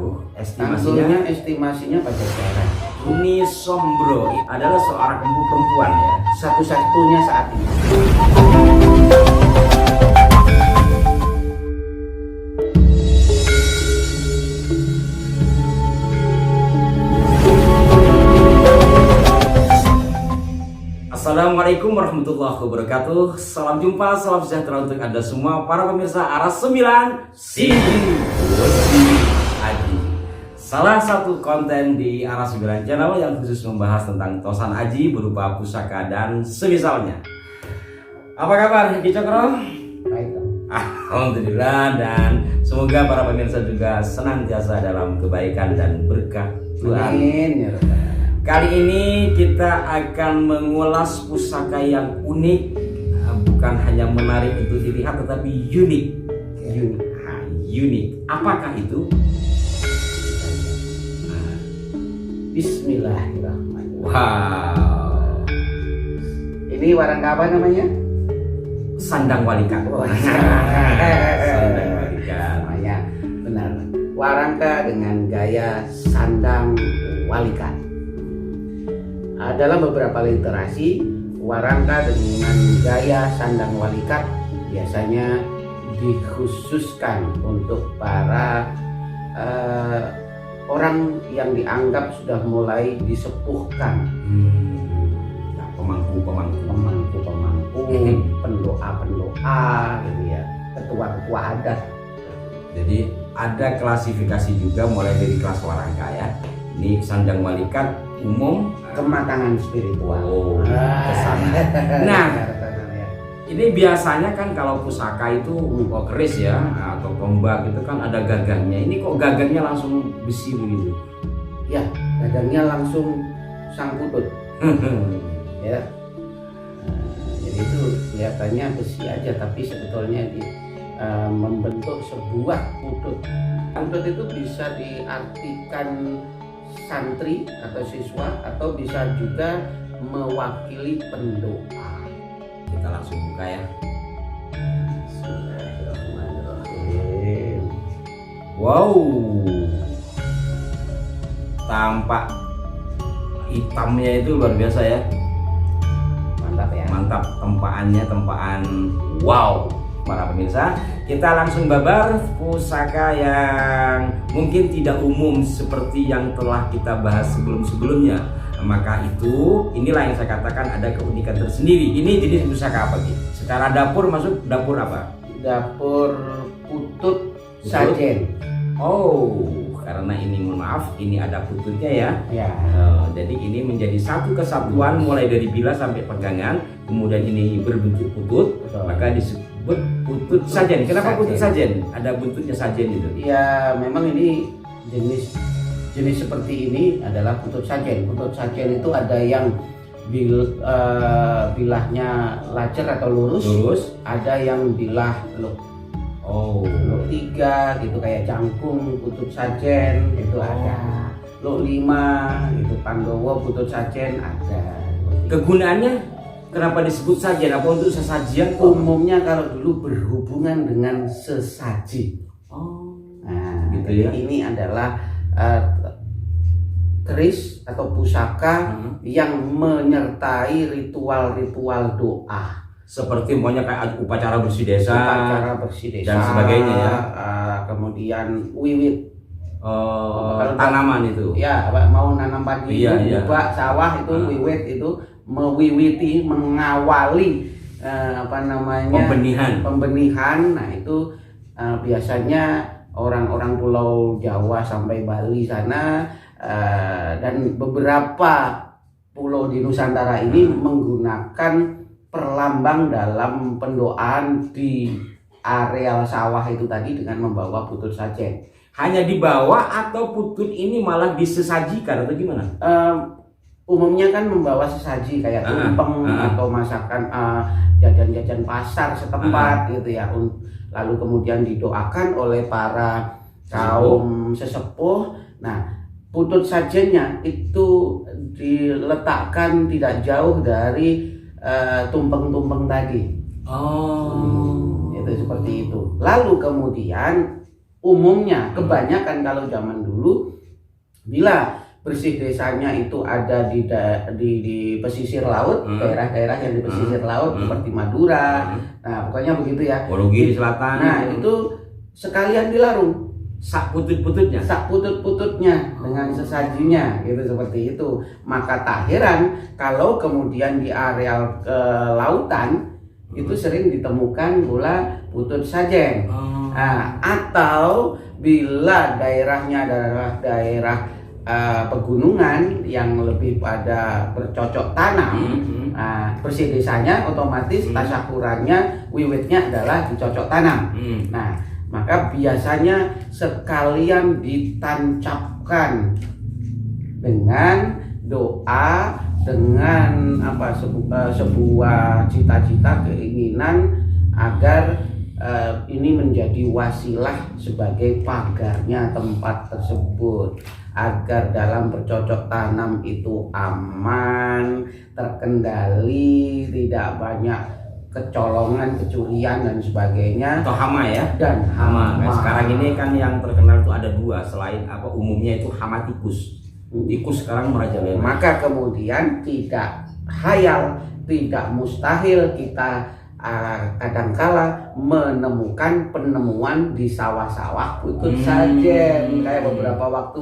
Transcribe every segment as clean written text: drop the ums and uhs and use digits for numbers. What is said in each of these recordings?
tangguh. Estimasinya Pajajaran. Uni Sombro adalah seorang empu perempuan ya. Satu-satunya saat ini. Assalamualaikum warahmatullahi wabarakatuh. Salam jumpa, salam sejahtera untuk Anda semua para pemirsa Aras 9 Sini Aji. Salah satu konten di Aras 9 channel yang khusus membahas tentang tosan aji berupa pusaka dan semisalnya. Apa kabar Ki Cokro? Baik. Alhamdulillah, dan semoga para pemirsa juga senantiasa dalam kebaikan dan berkah Tuhan. Amin ya Rabbal. Kali ini kita akan mengulas pusaka yang unik, bukan hanya menarik untuk dilihat tetapi unik. Unik. Apakah itu? Bismillahirrahmanirrahim. Wow. Ini warangka apa namanya? Sandang Walika. Sandang Walika. Namanya benar. Warangka dengan gaya sandang walika. Dalam beberapa literasi, warangka dengan gaya sandang walikat biasanya dikhususkan untuk para orang yang dianggap sudah mulai disepuhkan, Pemangku, pendoa, gitu ya, ketua adat. Jadi ada klasifikasi juga mulai dari kelas warangka ya. Ini sandang walikat umum, Kematangan spiritual. kesana. Nah, ini biasanya kan kalau pusaka itu keris ya, atau tombak itu kan ada gagangnya. Ini kok gagangnya langsung besi begitu? Ya, gagangnya langsung sang putut. Ya. Jadi itu kelihatannya besi aja, tapi sebetulnya membentuk sebuah putut. Putut itu bisa diartikan santri atau siswa, atau bisa juga mewakili pendoa. Kita langsung buka ya. Bismillahirrahmanirrahim. Wow, tampak hitamnya itu luar biasa ya. Mantap ya. Mantap, tempaan wow. Para pemirsa, kita langsung babar pusaka yang mungkin tidak umum seperti yang telah kita bahas sebelum-sebelumnya. Maka inilah yang saya katakan ada keunikan tersendiri. Ini jenis pusaka apa Ki? Secara dapur masuk dapur apa? Dapur putut sajen. Oh, karena ini mohon maaf, ini ada pututnya ya. Ya. Jadi ini menjadi satu kesatuan mulai dari bilas sampai pegangan. Kemudian ini berbentuk putut, Betul. maka disebut putut sajen. Kenapa putut sajen? Ada buntutnya sajen itu. Ya, memang ini jenis seperti ini adalah putut sajen. Putut sajen itu ada yang bilahnya lacer atau lurus, ada yang bilah luk 3 gitu, kayak jangkung putut sajen itu ada. Luk 5 gitu, Pandowo putut sajen ada. Kegunaannya kenapa disebut sajen? Apa untuk sesajian? Umumnya kalau dulu berhubungan dengan sesaji. Nah, gitu jadi ya. ini adalah keris atau pusaka yang menyertai ritual-ritual doa. Seperti maunya kayak upacara bersih desa, dan sebagainya ya. Kemudian wiwit, tanaman itu. Ya, mau nanam padi, ubak, sawah itu wiwit itu mewiwiti, mengawali pembenihan. Nah itu biasanya orang-orang Pulau Jawa sampai Bali sana, dan beberapa pulau di Nusantara ini menggunakan perlambang dalam pendoaan di areal sawah itu tadi dengan membawa putut sajen. Hanya dibawa atau putut ini malah disesajikan atau gimana? Umumnya kan membawa sesaji kayak tumpeng atau masakan jajan-jajan pasar setempat gitu ya. Lalu kemudian didoakan oleh para kaum sesepuh. Nah, putut sajennya itu diletakkan tidak jauh dari tumpeng-tumpeng tadi. Itu seperti itu. Lalu kemudian umumnya kebanyakan kalau zaman dulu dulu, bila bersih desanya itu ada di pesisir laut, daerah-daerah yang di pesisir laut seperti Madura, nah pokoknya begitu ya. Wologi di selatan. Nah itu sekalian dilarung, Sak putut-pututnya. sak putut-pututnya dengan sesajinya, gitu seperti itu. Maka tak heran kalau kemudian di areal lautan itu sering ditemukan pula putut sajen. Nah, atau bila daerahnya adalah daerah pegunungan yang lebih pada bercocok tanam, bersih desanya otomatis tasyakurannya, wiwitnya adalah dicocok tanam. Nah, maka biasanya sekalian ditancapkan dengan doa, dengan sebuah cita-cita, keinginan agar ini menjadi wasilah sebagai pagarnya tempat tersebut, agar dalam bercocok tanam itu aman, terkendali, tidak banyak kecolongan, kecurian dan sebagainya. Atau hama ya? Dan hama. Nah, sekarang ini kan yang terkenal itu ada dua, selain umumnya itu hama tikus. Tikus sekarang merajalela. Maka kemudian tidak hayal, tidak mustahil kita kadangkala menemukan penemuan di sawah-sawah putut sajen, kayak beberapa waktu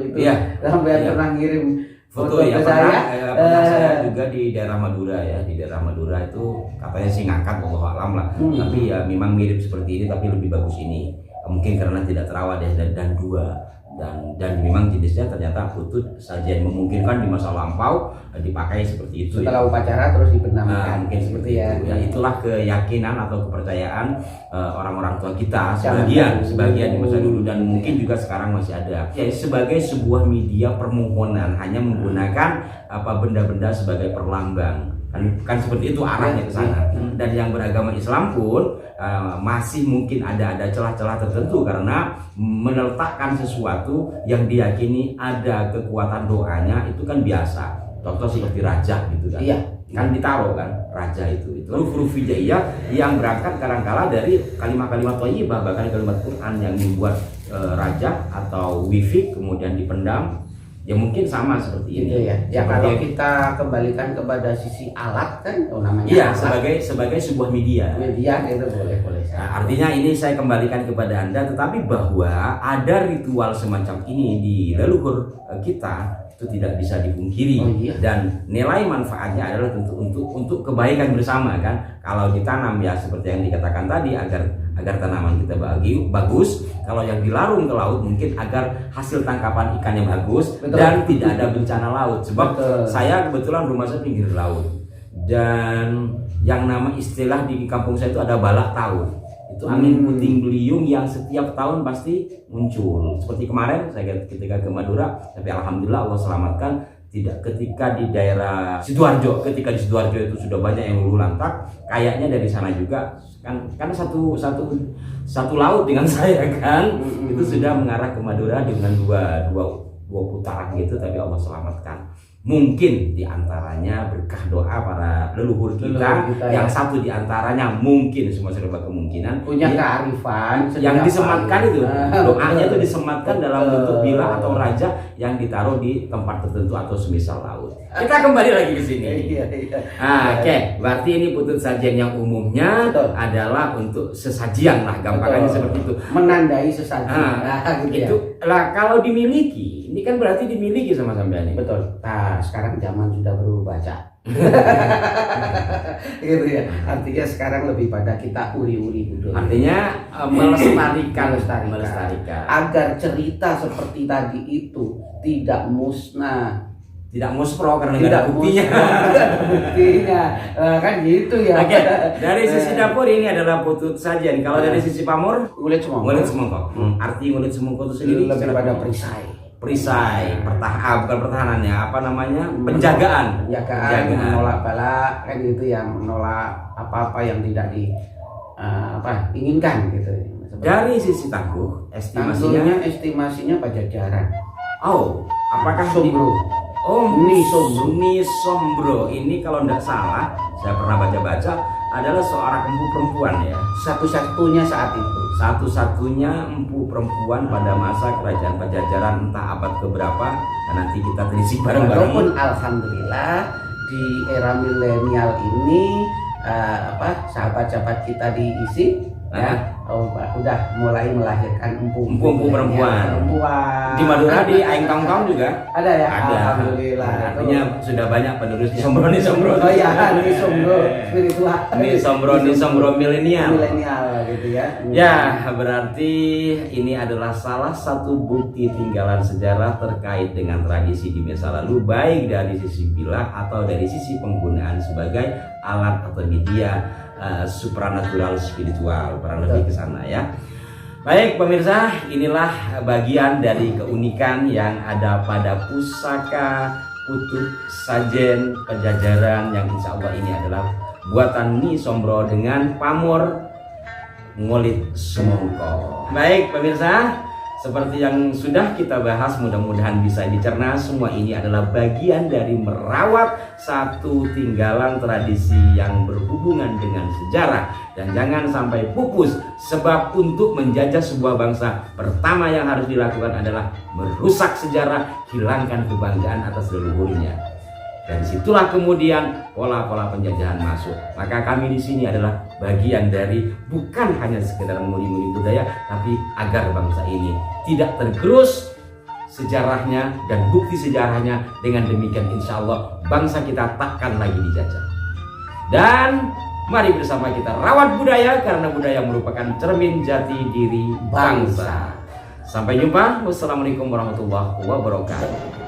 itu sampai pernah ngirim foto ya, ke saya. Pernah saya juga di daerah Madura ya, di daerah Madura itu katanya sih ngangkat, wallahu alam lah. Tapi ya memang mirip seperti ini, tapi lebih bagus ini. Mungkin karena tidak terawat dan dua. Dan memang jenisnya ternyata putut sajen, memungkinkan di masa lampau dipakai seperti itu. Setelah upacara terus dibenamkan. Mungkin seperti ya. Itulah keyakinan atau kepercayaan orang-orang tua kita sebagian di masa dulu, dan mungkin juga sekarang masih ada. Ya, sebagai sebuah media permohonan, hanya menggunakan benda-benda sebagai perlambang. Kan seperti itu arahnya ke sana. Dan yang beragama Islam pun masih mungkin ada celah-celah tertentu karena meletakkan sesuatu yang diyakini ada kekuatan doanya itu kan biasa. Contoh seperti raja gitu kan. Iya. Kan ditaruh kan raja itu. Huruf hijaiyah yang berangkat kadang-kala dari kalimat-kalimat thayyibah, bahkan kalimat Quran yang membuat raja atau wifi kemudian dipendam. Ya mungkin sama seperti ini. Gitu ya. Ya kalau kita kembalikan kepada sisi alat kan namanya. Iya, sebagai sebuah media. Media itu boleh. Nah, artinya ini saya kembalikan kepada Anda, tetapi bahwa ada ritual semacam ini di leluhur kita itu tidak bisa dipungkiri. Dan nilai manfaatnya adalah tentu untuk kebaikan bersama kan. Kalau ditanam ya seperti yang dikatakan tadi agar tanaman kita bagus. Kalau yang dilarung ke laut mungkin agar hasil tangkapan ikannya bagus. Betul. Dan tidak ada bencana laut. Sebab saya kebetulan rumah saya pinggir laut, dan yang nama istilah di kampung saya itu ada balak tahun. Itu angin puting beliung yang setiap tahun pasti muncul. Seperti kemarin saya ketika ke Madura, tapi alhamdulillah Allah selamatkan. Tidak ketika di daerah Sidoarjo, ketika di Sidoarjo itu sudah banyak yang luluh lantak, kayaknya dari sana juga kan satu laut dengan saya kan, itu sudah mengarah ke Madura dengan dua putaran gitu, tapi Allah selamatkan. Mungkin diantaranya berkah doa para leluhur kita yang satu diantaranya mungkin semua serba kemungkinan punya kearifan yang disematkan itu doanya itu disematkan dalam bentuk bila atau raja yang ditaruh di tempat tertentu atau semisal laut. Kita kembali lagi ke sini. Oke, berarti ini putut sajian yang umumnya adalah untuk sesajian lah, gampangnya seperti itu, menandai sesajian. Gitu lah. Kalau dimiliki, ini kan berarti dimiliki sama sampean ini. Betul. Nah, sekarang zaman sudah berubah, Cak. Gitu ya. Artinya sekarang lebih pada kita uri-uri dulu. Artinya melestarikan agar cerita seperti tadi itu tidak musnah, tidak muspro karena tidak ada buktinya. Kan gitu ya. Oke. Dari sisi dapur ini adalah putut sajian. Kalau dari sisi pamor, ngulit semongko. Arti ngulit semongko itu sendiri lebih pada perisai, bukan pertahanannya, apa namanya, penjagaan, menolak bala kan gitu, yang menolak apa-apa yang tidak inginkan gitu. Dari sisi tangguh, estimasinya Pajajaran. Apakah Sombro? Ni Sombro ini kalau tidak salah, saya pernah baca-baca adalah seorang empu perempuan ya. Satu-satunya saat itu. Satu-satunya empu perempuan pada masa kerajaan Pajajaran, entah abad keberapa, dan nanti kita telisik bareng-bareng. Walaupun alhamdulillah di era milenial ini sahabat-sahabat kita diisi udah mulai melahirkan empu perempuan. Di Madura di Aing Tong Tong juga ada ya. Ada. Alhamdulillah. Artinya sudah banyak penerus di Sombro. Oh iya, di Sombro spiritual. Di Sombro milenial. Milenial gitu ya. Ya, berarti ini adalah salah satu bukti tinggalan sejarah terkait dengan tradisi di masa lalu, baik dari sisi pilak atau dari sisi penggunaan sebagai alat atau media supranatural spiritual, kurang lebih ke sana ya. Baik pemirsa, inilah bagian dari keunikan yang ada pada pusaka Putut Sajen Pajajaran yang insya Allah ini adalah buatan Nyi Sombro dengan pamor Ngolit Semongko. Baik pemirsa, seperti yang sudah kita bahas, mudah-mudahan bisa dicerna. Semua ini adalah bagian dari merawat satu tinggalan tradisi yang berhubungan dengan sejarah. Dan jangan sampai pupus, sebab untuk menjajah sebuah bangsa, pertama yang harus dilakukan adalah merusak sejarah, hilangkan kebanggaan atas leluhurnya. Dan situlah kemudian pola-pola penjajahan masuk. Maka kami di sini adalah bagian dari bukan hanya sekedar menguli-nguli budaya, tapi agar bangsa ini tidak tergerus sejarahnya dan bukti sejarahnya. Dengan demikian insya Allah bangsa kita takkan lagi dijajah. Dan mari bersama kita rawat budaya, karena budaya merupakan cermin jati diri bangsa. Sampai jumpa. Wassalamualaikum warahmatullahi wabarakatuh.